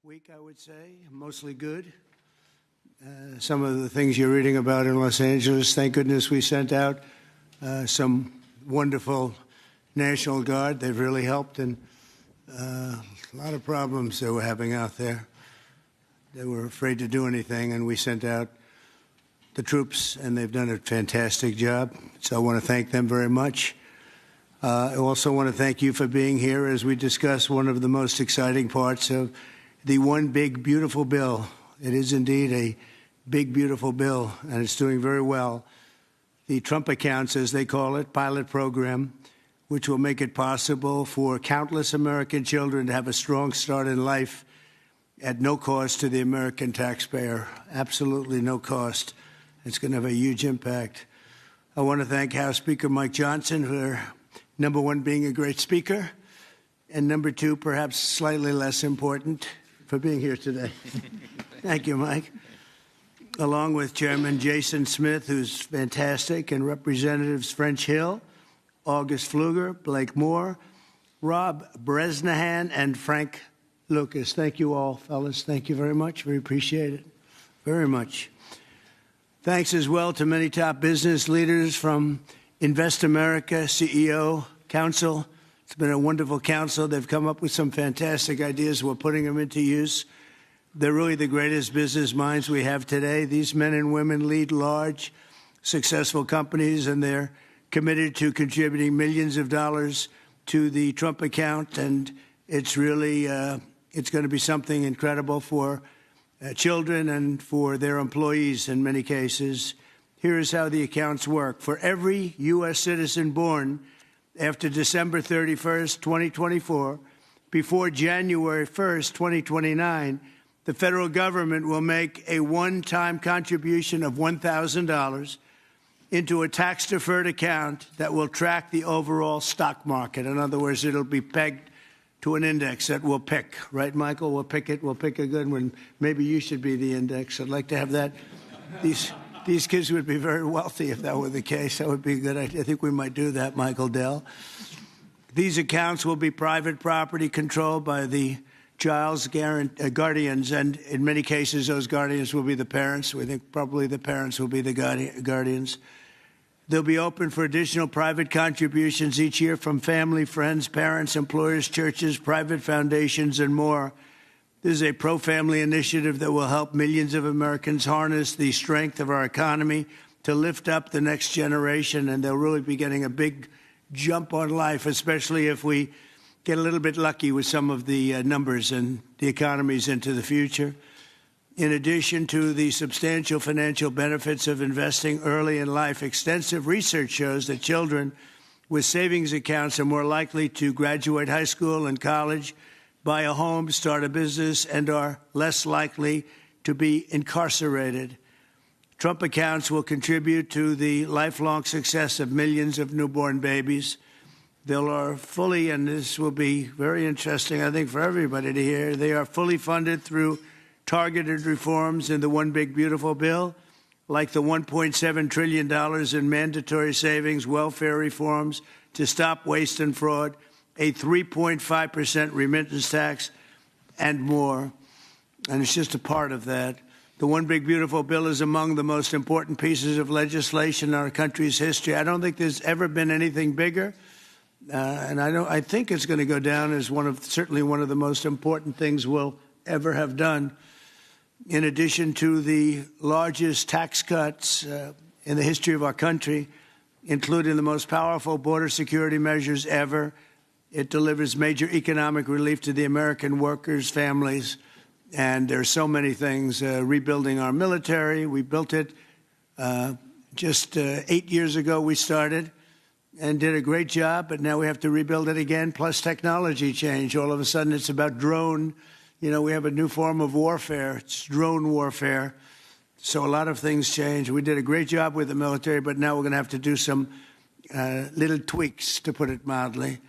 week, I would say, mostly good. Some of the things you're reading about in Los Angeles, thank goodness we sent out some wonderful National Guard. They've really helped, and a lot of problems they were having out there. They were afraid to do anything, and we sent out the troops, and they've done a fantastic job. So I want to thank them very much. I also want to thank you for being here as we discuss one of the most exciting parts of the one big, beautiful bill. It is indeed a big, beautiful bill, and it's doing very well. The Trump accounts, as they call it, pilot program, which will make it possible for countless American children to have a strong start in life at no cost to the American taxpayer, absolutely no cost. It's going to have a huge impact. I want to thank House Speaker Mike Johnson for, number one, being a great speaker, and number two, perhaps slightly less important, for being here today. Thank you, Mike. Along with Chairman Jason Smith, who's fantastic, and Representatives French Hill, August Pfluger, Blake Moore, Rob Bresnahan, and Frank Lucas. Thank you all, fellas. Thank you very much. We appreciate it very much. Thanks as well to many top business leaders from Invest America, CEO, Council. It's been a wonderful council. They've come up with some fantastic ideas. We're putting them into use. They're really the greatest business minds we have today. These men and women lead large, successful companies, and they're committed to contributing millions of dollars to the Trump account. And it's really, it's going to be something incredible for children and for their employees in many cases. Here is how the accounts work. For every U.S. citizen born after December 31st, 2024, before January 1st, 2029, the federal government will make a one-time contribution of $1,000 into a tax-deferred account that will track the overall stock market. In other words, it'll be pegged to an index that we'll pick. Right, Michael? We'll pick it. We'll pick a good one. Maybe you should be the index. I'd like to have that. These kids would be very wealthy if that were the case. That would be a good idea. I think we might do that, Michael Dell. These accounts will be private property controlled by the child's guardians, and in many cases, those guardians will be the parents. We think probably the parents will be the guardians. They'll be open for additional private contributions each year from family, friends, parents, employers, churches, private foundations, and more. This is a pro-family initiative that will help millions of Americans harness the strength of our economy to lift up the next generation, and they'll really be getting a big jump on life, especially if we get a little bit lucky with some of the numbers and the economies into the future. In addition to the substantial financial benefits of investing early in life, extensive research shows that children with savings accounts are more likely to graduate high school and college, buy a home, start a business, and are less likely to be incarcerated. Trump accounts will contribute to the lifelong success of millions of newborn babies. They are fully, and this will be very interesting, I think, for everybody to hear, they are fully funded through targeted reforms in the One Big Beautiful Bill, like the $1.7 trillion in mandatory savings, welfare reforms to stop waste and fraud, a 3.5% remittance tax, and more. And it's just a part of that. The One Big Beautiful Bill is among the most important pieces of legislation in our country's history. I don't think there's ever been anything bigger. And I think it's going to go down as certainly one of the most important things we'll ever have done. In addition to the largest tax cuts in the history of our country, including the most powerful border security measures ever, it delivers major economic relief to the American workers' families. And there are so many things. Rebuilding our military, we built it just 8 years ago. We started and did a great job, but now we have to rebuild it again, plus technology change. All of a sudden, it's about drone. You know, we have a new form of warfare. It's drone warfare. So a lot of things change. We did a great job with the military, but now we're going to have to do some little tweaks, to put it mildly.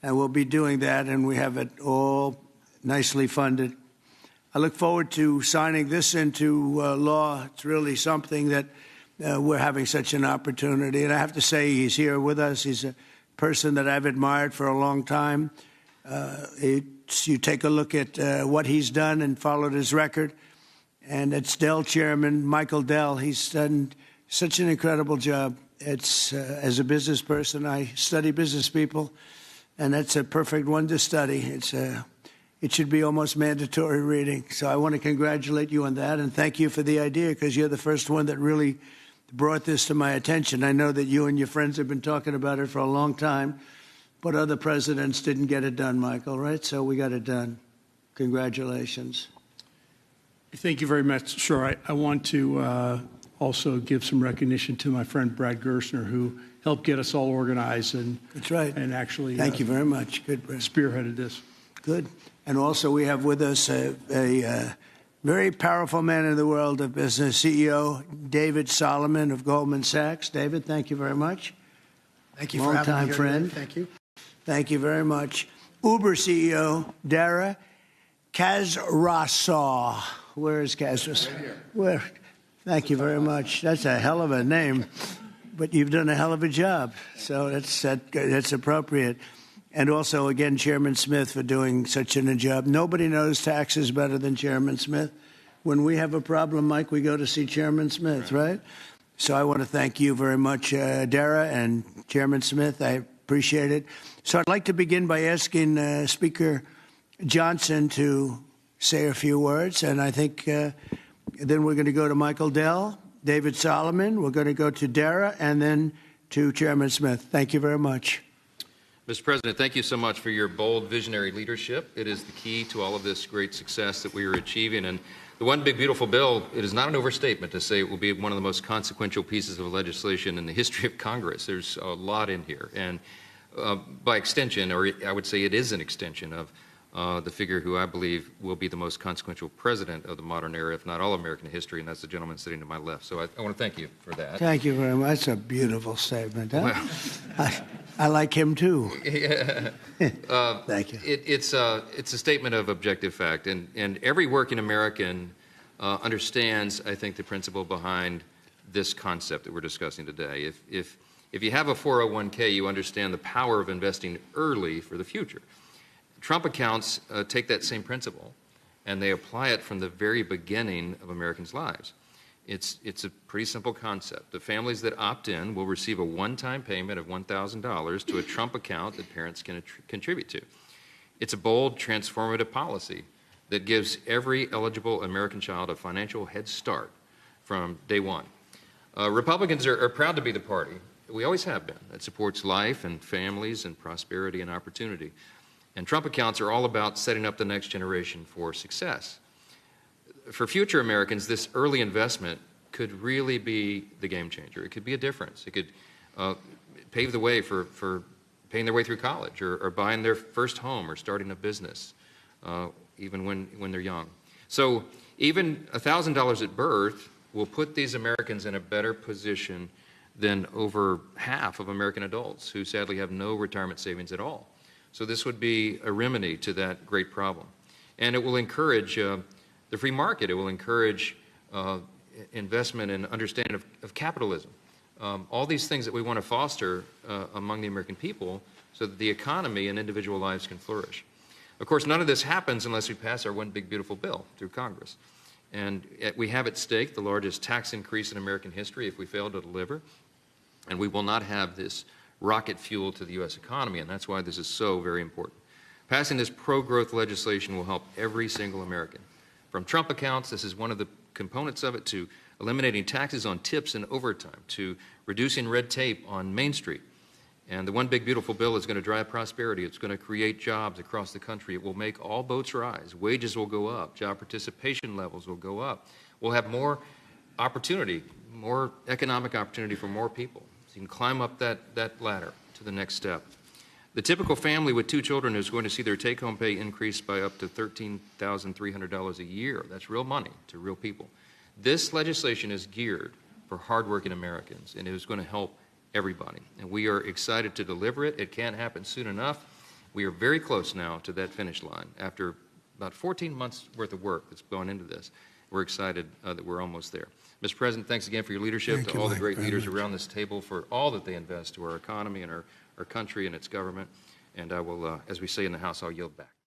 And we'll be doing that, and we have it all nicely funded. I look forward to signing this into law. It's really something that we're having such an opportunity. And I have to say, he's here with us. He's a person that I've admired for a long time. You take a look at what he's done and followed his record. And it's Dell Chairman Michael Dell. He's done such an incredible job. It's as a business person, I study business people, and that's a perfect one to study. It should be almost mandatory reading. So I want to congratulate you on that and thank you for the idea, because you're the first one that really brought this to my attention. I know that you and your friends have been talking about it for a long time, but other presidents didn't get it done, Michael, right? So we got it done. Congratulations. Thank you very much. Sure. I want to also give some recognition to my friend Brad Gerstner, who helped get us all organized and that's right. And actually thank you very much. Good, Brad. Spearheaded this. Good. And also we have with us a very powerful man in the world of business, CEO David Solomon of Goldman Sachs. David, thank you very much. Thank you for having me here. Long-time friend. Thank you. Thank you very much. Uber CEO Dara Khosrowshahi. Where is Khosrowshahi? Right here. Where? Thank you very much. That's a hell of a name, but you've done a hell of a job. So that's appropriate. And also, again, Chairman Smith for doing such a job. Nobody knows taxes better than Chairman Smith. When we have a problem, Mike, we go to see Chairman Smith, right? So I want to thank you very much, Dara and Chairman Smith. I appreciate it. So I'd like to begin by asking Speaker Johnson to say a few words. And I think then we're going to go to Michael Dell, David Solomon. We're going to go to Dara and then to Chairman Smith. Thank you very much. Mr. President, thank you so much for your bold, visionary leadership. It is the key to all of this great success that we are achieving. And the One Big Beautiful Bill, it is not an overstatement to say it will be one of the most consequential pieces of legislation in the history of Congress. There's a lot in here. And by extension, or I would say it is an extension of the figure who I believe will be the most consequential president of the modern era, if not all American history, and that's the gentleman sitting to my left. So I want to thank you for that. Thank you very much. That's a beautiful statement. Huh? I like him too. Yeah. Thank you. It's a statement of objective fact, and every working American understands, I think, the principle behind this concept that we're discussing today. If you have a 401k, you understand the power of investing early for the future. Trump accounts take that same principle, and they apply it from the very beginning of Americans' lives. It's a pretty simple concept. The families that opt in will receive a one-time payment of $1,000 to a Trump account that parents can contribute to. It's a bold, transformative policy that gives every eligible American child a financial head start from day one. Republicans are proud to be the party, we always have been, that supports life and families and prosperity and opportunity. And Trump accounts are all about setting up the next generation for success. For future Americans, this early investment could really be the game changer. It could be a difference. It could pave the way for paying their way through college or buying their first home or starting a business, even when they're young. So even $1,000 at birth will put these Americans in a better position than over half of American adults who sadly have no retirement savings at all. So this would be a remedy to that great problem. And it will encourage the free market. It will encourage investment and understanding of capitalism. All these things that we want to foster among the American people so that the economy and individual lives can flourish. Of course, none of this happens unless we pass our One Big Beautiful Bill through Congress. And we have at stake the largest tax increase in American history if we fail to deliver. And we will not have this rocket fuel to the U.S. economy, and that's why this is so very important. Passing this pro-growth legislation will help every single American. From Trump accounts, this is one of the components of it, to eliminating taxes on tips and overtime, to reducing red tape on Main Street. And the One Big Beautiful Bill is going to drive prosperity. It's going to create jobs across the country. It will make all boats rise. Wages will go up. Job participation levels will go up. We'll have more opportunity, more economic opportunity for more people. So you can climb up that ladder to the next step. The typical family with 2 children is going to see their take-home pay increase by up to $13,300 a year. That's real money to real people. This legislation is geared for hardworking Americans, and it is going to help everybody. And we are excited to deliver it. It can't happen soon enough. We are very close now to that finish line. After about 14 months worth of work that's gone into this, we're excited that we're almost there. Mr. President, thanks again for your leadership, to all the great leaders around this table for all that they invest to our economy and our country and its government. And I will, as we say in the House, I'll yield back.